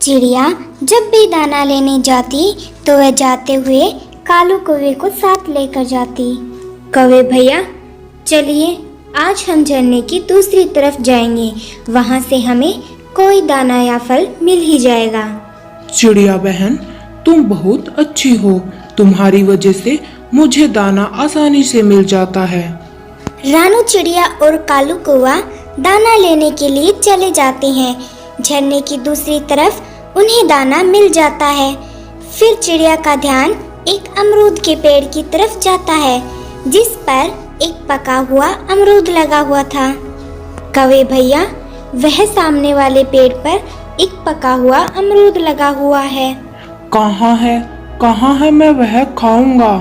चिड़िया जब भी दाना लेने जाती तो वह जाते हुए कालू कौवे को साथ लेकर जाती। कौवे भैया चलिए, आज हम झरने की दूसरी तरफ जाएंगे, वहाँ से हमें कोई दाना या फल मिल ही जाएगा। चिड़िया बहन, तुम बहुत अच्छी हो, तुम्हारी वजह से मुझे दाना आसानी से मिल जाता है। रानू चिड़िया और कालू कौवा दाना लेने के लिए चले जाते हैं। झरने की दूसरी तरफ उन्हें दाना मिल जाता है। फिर चिड़िया का ध्यान एक अमरूद के पेड़ की तरफ जाता है, जिस पर एक पका हुआ अमरूद लगा हुआ था। कौवे भैया, वह सामने वाले पेड़ पर एक पका हुआ अमरूद लगा हुआ है। कहाँ है, कहाँ है, मैं वह खाऊंगा।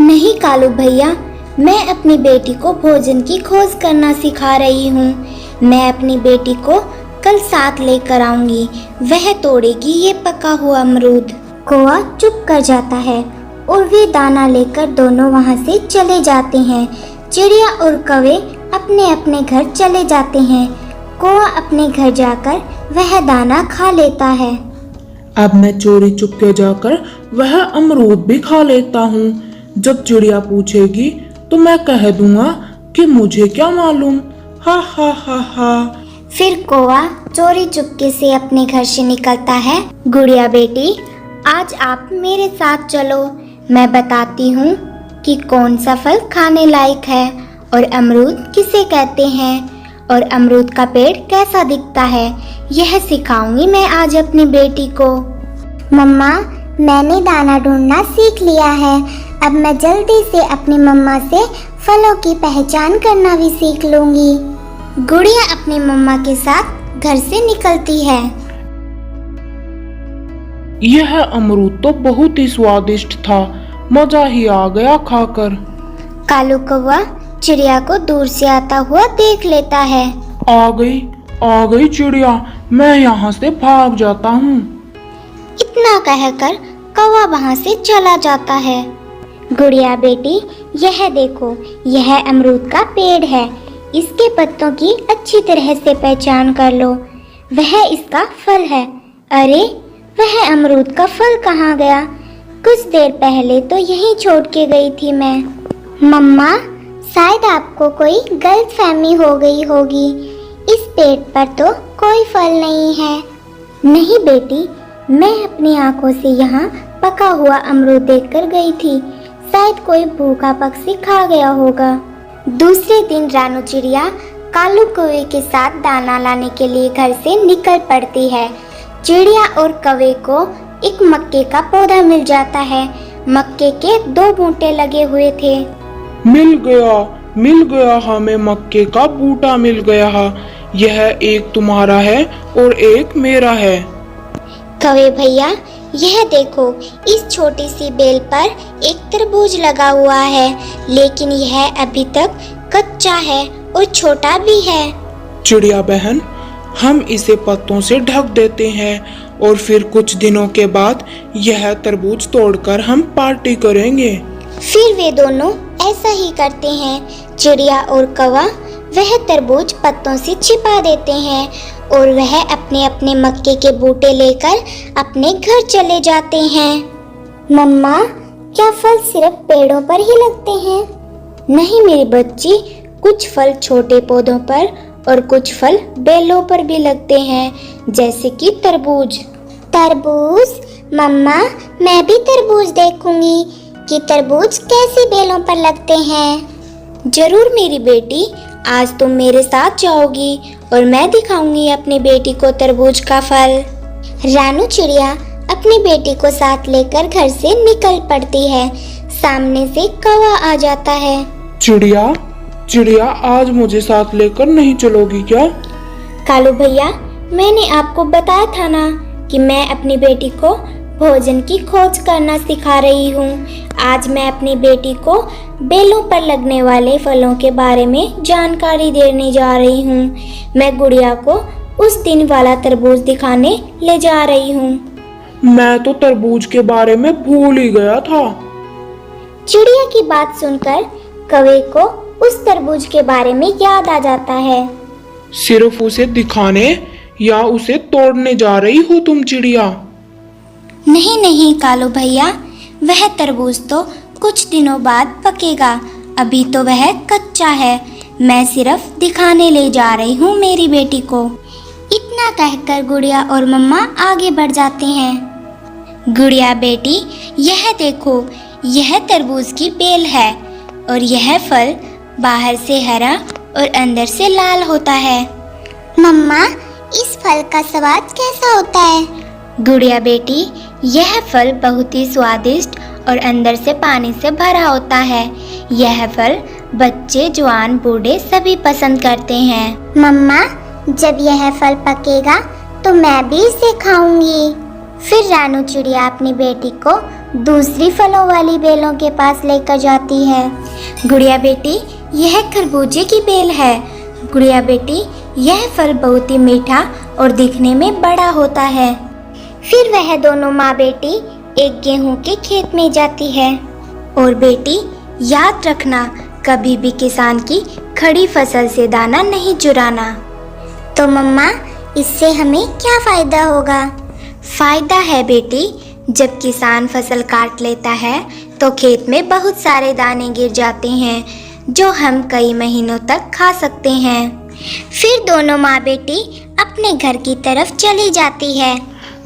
नहीं कालू भैया, मैं अपनी बेटी को भोजन की खोज करना सिखा रही हूँ। मैं अपनी बेटी को कल साथ लेकर आऊंगी, वह तोड़ेगी ये पका हुआ अमरूद। कौवा चुप कर जाता है और वे दाना लेकर दोनों वहाँ से चले जाते हैं। चिड़िया और कौवे अपने अपने घर चले जाते हैं। कौवा अपने घर जाकर वह दाना खा लेता है। अब मैं चोरी चुपके जाकर वह अमरूद भी खा लेता हूँ। जब चिड़िया पूछेगी तो मैं कह दूंगा कि मुझे क्या मालूम। हा हा हा हा। फिर कौवा चोरी चुपके से अपने घर से निकलता है। गुड़िया बेटी, आज आप मेरे साथ चलो, मैं बताती हूँ कि कौन सा फल खाने लायक है और अमरूद किसे कहते हैं और अमरूद का पेड़ कैसा दिखता है, यह सिखाऊंगी मैं आज अपनी बेटी को। मम्मा, मैंने दाना ढूंढना सीख लिया है। अब मैं जल्दी से अपनी मम्मा से फलों की पहचान करना भी सीख लूंगी। गुड़िया अपनी मम्मा के साथ घर से निकलती है। यह अमरूद तो बहुत ही स्वादिष्ट था, मजा ही आ गया खाकर। कालू कौवा चिड़िया को दूर से आता हुआ देख लेता है। आ गई चिड़िया, मैं यहाँ से भाग जाता हूँ। इतना कहकर कौवा वहाँ से चला जाता है। गुड़िया बेटी, यह देखो, यह अमरूद का पेड़ है। इसके पत्तों की अच्छी तरह से पहचान कर लो, वह इसका फल है। अरे, वह अमरूद का फल कहाँ गया? कुछ देर पहले तो यहीं छोड़ के गई थी मैं। मम्मा, शायद आपको कोई गलतफहमी हो गई होगी। इस पेड़ पर तो कोई फल नहीं है। नहीं बेटी, मैं अपनी आंखों से यहाँ पका हुआ अमरूद देखकर गई थी। शायद कोई भूखा पक्षी खा गया होगा। दूसरे दिन रानू चिड़िया कालू कौवे के साथ दाना लाने के लिए घर से निकल पड़ती है। चिड़िया और कौवे को एक मक्के का पौधा मिल जाता है। मक्के के 2 बूटे लगे हुए थे। मिल गया, हमें मक्के का बूटा मिल गया। यह एक तुम्हारा है और एक मेरा है। कौवे भैया, यह देखो, इस छोटी सी बेल पर एक तरबूज लगा हुआ है, लेकिन यह अभी तक कच्चा है और छोटा भी है। चिड़िया बहन, हम इसे पत्तों से ढक देते हैं और फिर कुछ दिनों के बाद यह तरबूज तोड़कर हम पार्टी करेंगे। फिर वे दोनों ऐसा ही करते हैं। चिड़िया और कौवा वह तरबूज पत्तों से छिपा देते हैं और वह अपने अपने मक्के के बूटे लेकर अपने घर चले जाते हैं। मम्मा, क्या फल सिर्फ पेड़ों पर ही लगते हैं? नहीं मेरी बच्ची, कुछ फल छोटे पौधों पर और कुछ फल बेलों पर भी लगते हैं, जैसे कि तरबूज। तरबूज? मम्मा, मैं भी तरबूज देखूंगी कि तरबूज कैसे बेलों पर लगते हैं। जरूर मेरी बेटी, आज तुम मेरे साथ जाओगी और मैं दिखाऊंगी अपनी बेटी को तरबूज का फल। रानू चिड़िया अपनी बेटी को साथ लेकर घर से निकल पड़ती है। सामने से कौवा आ जाता है। चिड़िया, आज मुझे साथ लेकर नहीं चलोगी क्या? कालू भैया, मैंने आपको बताया था ना कि मैं अपनी बेटी को भोजन की खोज करना सिखा रही हूँ। आज मैं अपनी बेटी को बेलों पर लगने वाले फलों के बारे में जानकारी देने जा रही हूँ। मैं गुड़िया को उस दिन वाला तरबूज दिखाने ले जा रही हूँ। मैं तो तरबूज के बारे में भूल ही गया था। चिड़िया की बात सुनकर कौवे को उस तरबूज के बारे में याद आ जाता है। सिर्फ उसे दिखाने या उसे तोड़ने जा रही हो तुम चिड़िया? नहीं नहीं कालू भैया, वह तरबूज तो कुछ दिनों बाद पकेगा, अभी तो वह कच्चा है। मैं सिर्फ दिखाने ले जा रही हूँ मेरी बेटी को। इतना कहकर गुड़िया और मम्मा आगे बढ़ जाते हैं। गुड़िया बेटी, यह देखो, यह तरबूज की बेल है और यह फल बाहर से हरा और अंदर से लाल होता है। मम्मा, इस फल का स्वाद कैसा होता है? गुड़िया बेटी, यह फल बहुत ही स्वादिष्ट और अंदर से पानी से भरा होता है। यह फल बच्चे, जवान, बूढ़े सभी पसंद करते हैं। मम्मा, जब यह फल पकेगा तो मैं भी इसे खाऊंगी। फिर रानू चिड़िया अपनी बेटी को दूसरी फलों वाली बेलों के पास लेकर जाती है। गुड़िया बेटी, यह खरबूजे की बेल है। गुड़िया बेटी, यह फल बहुत ही मीठा और दिखने में बड़ा होता है। फिर वह दोनों माँ बेटी एक गेहूं के खेत में जाती है। और बेटी, याद रखना, कभी भी किसान की खड़ी फसल से दाना नहीं चुराना। तो मम्मा, इससे हमें क्या फायदा होगा? फायदा है बेटी, जब किसान फसल काट लेता है तो खेत में बहुत सारे दाने गिर जाते हैं जो हम कई महीनों तक खा सकते हैं। फिर दोनों माँ बेटी अपने घर की तरफ चली जाती है।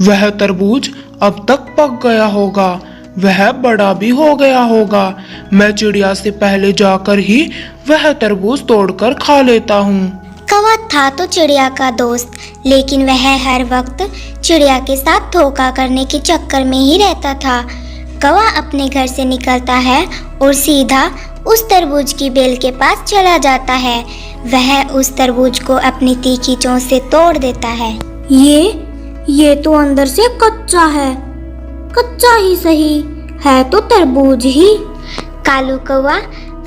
वह तरबूज अब तक पक गया होगा, वह बड़ा भी हो गया होगा। मैं चिड़िया से पहले जाकर ही वह तरबूज तोड़कर खा लेता हूँ। कौवा था तो चिड़िया का दोस्त, लेकिन वह हर वक्त चिड़िया के साथ धोखा करने के चक्कर में ही रहता था। कौवा अपने घर से निकलता है और सीधा उस तरबूज की बेल के पास चला जाता है। वह उस तरबूज को अपनी तीखी चोंच से तोड़ देता है। ये तो अंदर से कच्चा है। कच्चा ही सही, है तो तरबूज ही। कालू कौवा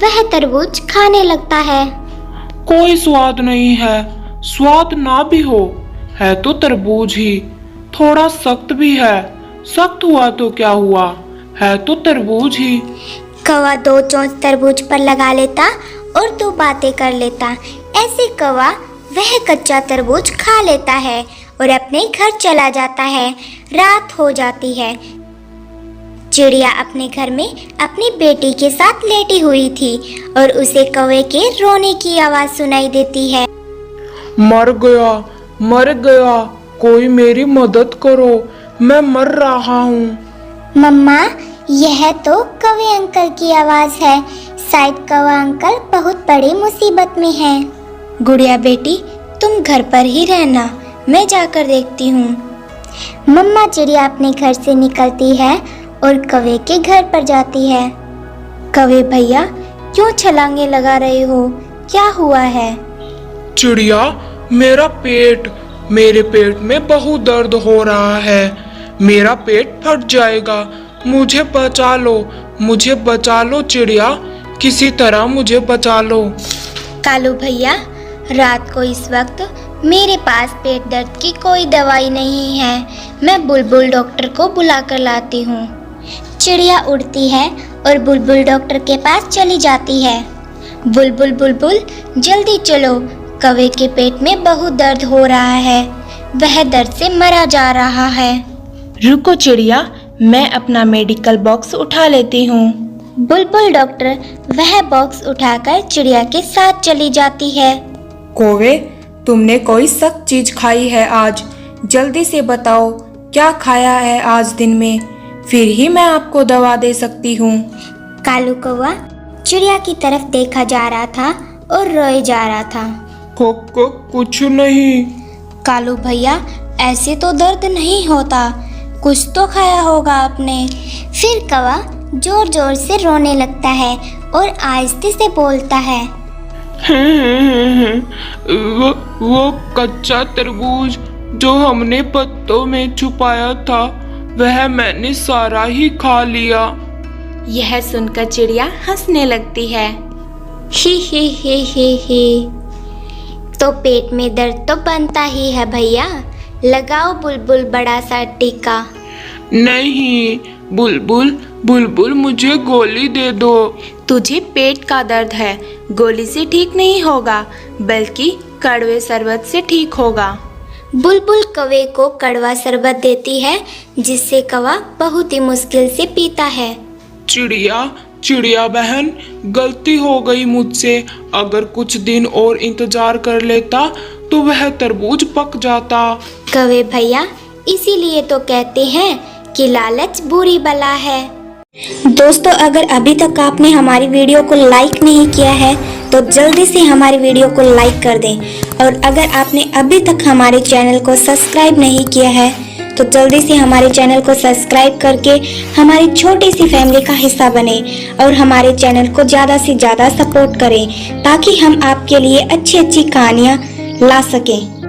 वह तरबूज खाने लगता है। कोई स्वाद नहीं है, स्वाद ना भी हो, है तो तरबूज ही। थोड़ा सख्त भी है, सख्त हुआ तो क्या हुआ, है तो तरबूज ही। कौवा दो चोंच तरबूज पर लगा लेता और दो बातें कर लेता। ऐसे कौवा वह कच्चा तरबूज खा लेता है और अपने घर चला जाता है। रात हो जाती है। चिड़िया अपने घर में अपनी बेटी के साथ लेटी हुई थी और उसे कौवे के रोने की आवाज सुनाई देती है। मर गया, मर गया, कोई मेरी मदद करो, मैं मर रहा हूँ। मम्मा, यह तो कौवे अंकल की आवाज है। शायद कौवा अंकल बहुत बड़ी मुसीबत में हैं। गुड़िया बेटी, तुम घर पर ही रहना, मैं जाकर देखती हूँ। मम्मा चिड़िया अपने घर से निकलती है और कौवे के घर पर जाती है। कौवे भैया, क्यों छलांगे लगा रहे हो, क्या हुआ है? चिड़िया, मेरे पेट में बहुत दर्द हो रहा है। मेरा पेट फट जाएगा, मुझे बचा लो चिड़िया, किसी तरह मुझे बचा लो। कालू भैया, रात को इस वक्त मेरे पास पेट दर्द की कोई दवाई नहीं है। मैं बुलबुल डॉक्टर को बुला कर लाती हूँ। चिड़िया उड़ती है और बुलबुल डॉक्टर के पास चली जाती है। बुलबुल बुलबुल, जल्दी चलो, कौवे के पेट में बहुत दर्द हो रहा है, वह दर्द से मरा जा रहा है। रुको चिड़िया, मैं अपना मेडिकल बॉक्स उठा लेती हूँ। बुलबुल डॉक्टर वह बॉक्स उठाकर चिड़िया के साथ चली जाती है। कौवे, तुमने कोई सख्त चीज खाई है आज, जल्दी से बताओ क्या खाया है आज दिन में, फिर ही मैं आपको दवा दे सकती हूँ। कालू कौवा चिड़िया की तरफ देखा जा रहा था और रोए जा रहा था। कुछ नहीं। कालू भैया, ऐसे तो दर्द नहीं होता, कुछ तो खाया होगा आपने। फिर कौवा जोर जोर से रोने लगता है और आहिस्ते से बोलता है। वो कच्चा तरबूज जो हमने पत्तों में छुपाया था, वह मैंने सारा ही खा लिया। यह सुनकर चिड़िया हंसने लगती है। ही। तो पेट में दर्द तो बनता ही है भैया, लगाओ बुलबुल बड़ा सा टीका। नहीं, बुलबुल मुझे गोली दे दो। तुझे पेट का दर्द है, गोली से ठीक नहीं होगा, बल्कि कड़वे शरबत से ठीक होगा। बुलबुल कौवे को कड़वा शरबत देती है, जिससे कौवा बहुत ही मुश्किल से पीता है। चिड़िया बहन, गलती हो गई मुझसे। अगर कुछ दिन और इंतजार कर लेता तो वह तरबूज पक जाता। कौवे भैया, इसीलिए तो कहते हैं कि लालच बुरी बला है। दोस्तों, अगर अभी तक आपने हमारी वीडियो को लाइक नहीं किया है तो जल्दी से हमारी वीडियो को लाइक कर दें, और अगर आपने अभी तक हमारे चैनल को सब्सक्राइब नहीं किया है तो जल्दी से हमारे चैनल को सब्सक्राइब करके हमारी छोटी सी फैमिली का हिस्सा बने और हमारे चैनल को ज़्यादा से ज़्यादा सपोर्ट करें, ताकि हम आपके लिए अच्छी अच्छी कहानियाँ ला सकें।